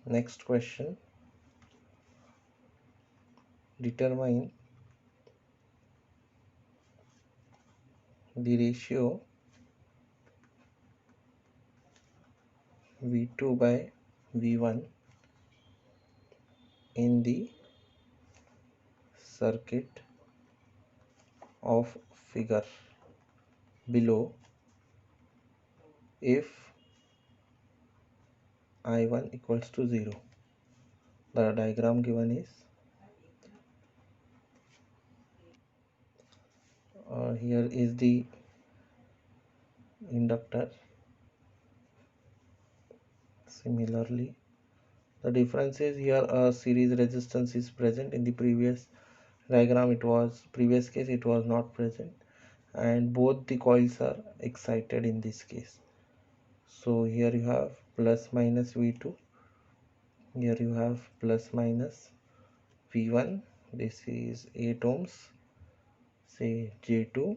Next question, determine the ratio V2 by V1 in the circuit of figure below if I1 equals to 0. The diagram given is here is the inductor. Similarly, the difference is here a series resistance is present. In the previous diagram, previous case it was not present, and both the coils are excited in this case. So here you have plus minus V2, here you have plus minus V1. This is 8 ohms, say J2,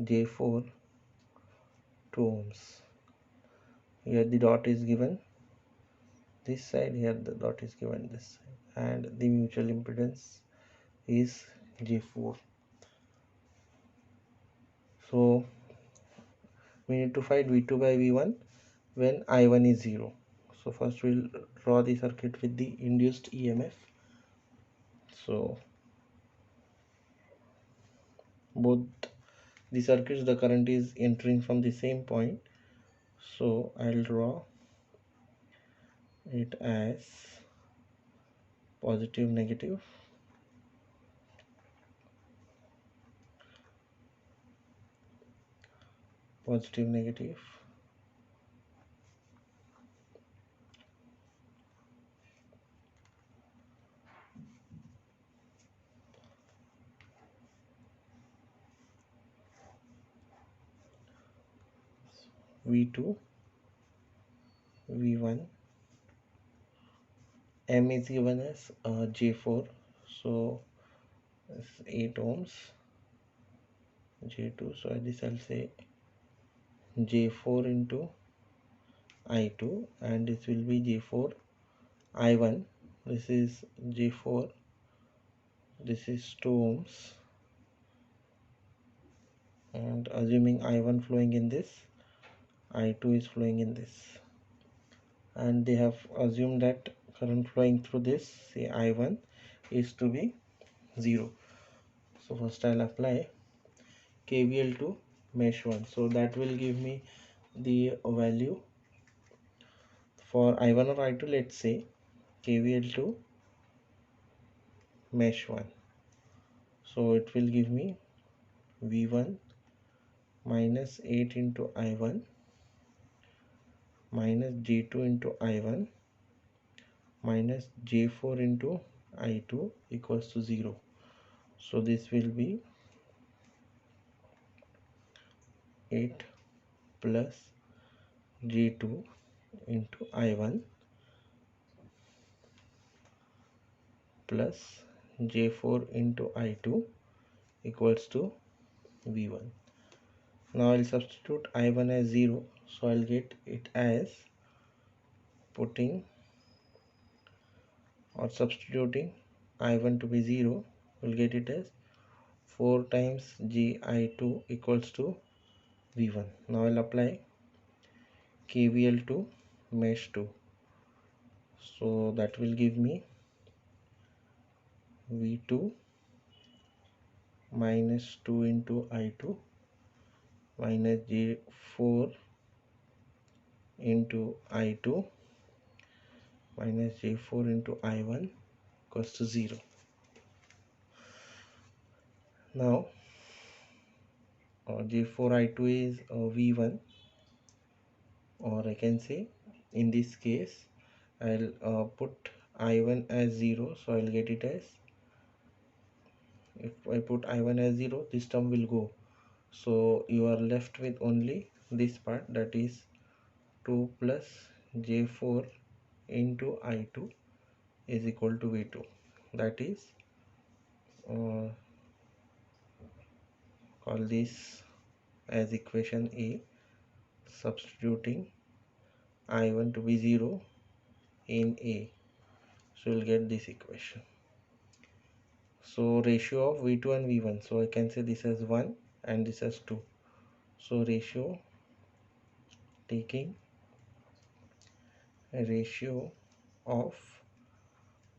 J4, 2 ohms. Here the dot is given this side, here the dot is given this side, and the mutual impedance is J4. So we need to find V2 by V1 when I1 is 0. So first we'll draw the circuit with the induced EMF. So both the circuits, the current is entering from the same point, so I'll draw it as positive negative, positive negative, V2, V1. M is given as J4, so it's 8 ohms. J2, so this I'll say J4 into I2, and this will be J4 I1. This is J4, this is 2 ohms, and assuming I1 flowing in this, I2 is flowing in this, and they have assumed that current flowing through this, say I1, is to be 0. So first I'll apply KVL to mesh 1, so that will give me the value for I1 or I2. Let's say KVL to mesh 1, so it will give me V1 minus 8 into I1 minus J2 into I1 minus J4 into I2 equals to 0. So this will be 8 plus J2 into I1 plus J4 into I2 equals to V1. Now I'll substitute I1 as 0, so I'll get it as, putting or substituting I1 to be 0, we'll get it as 4 times GI2 equals to V1. Now I'll apply KVL to mesh 2, so that will give me V2 minus 2 into I2 minus J4 into I2 minus J4 into I1 equals to 0. Now J4 I2 is V1, or I can say in this case I'll put I1 as 0, so I'll get it as, if I put I1 as 0, this term will go, so you are left with only this part, that is 2 plus J4 into I2 is equal to V2. That is, call this as equation A, substituting I1 to be 0, in A. So you'll get this equation. So ratio of V2 and V1. So I can say this as 1 and this as 2. So taking a ratio of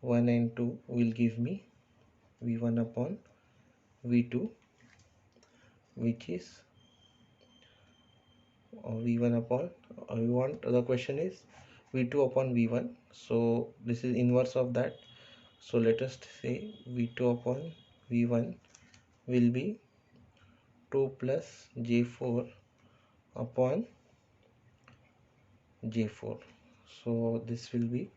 1 and 2 will give me V1 upon V2, which is V1 upon we want the question is V2 upon V1. So this is inverse of that. So let us say V2 upon V1 will be 2 plus J4 upon J4. So this will be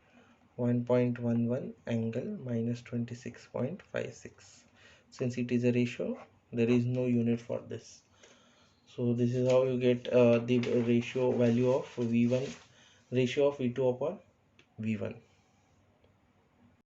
1.11 angle minus 26.56. Since it is a ratio, there is no unit for this. So this is how you get the ratio value of V1, ratio of V2 upon V1.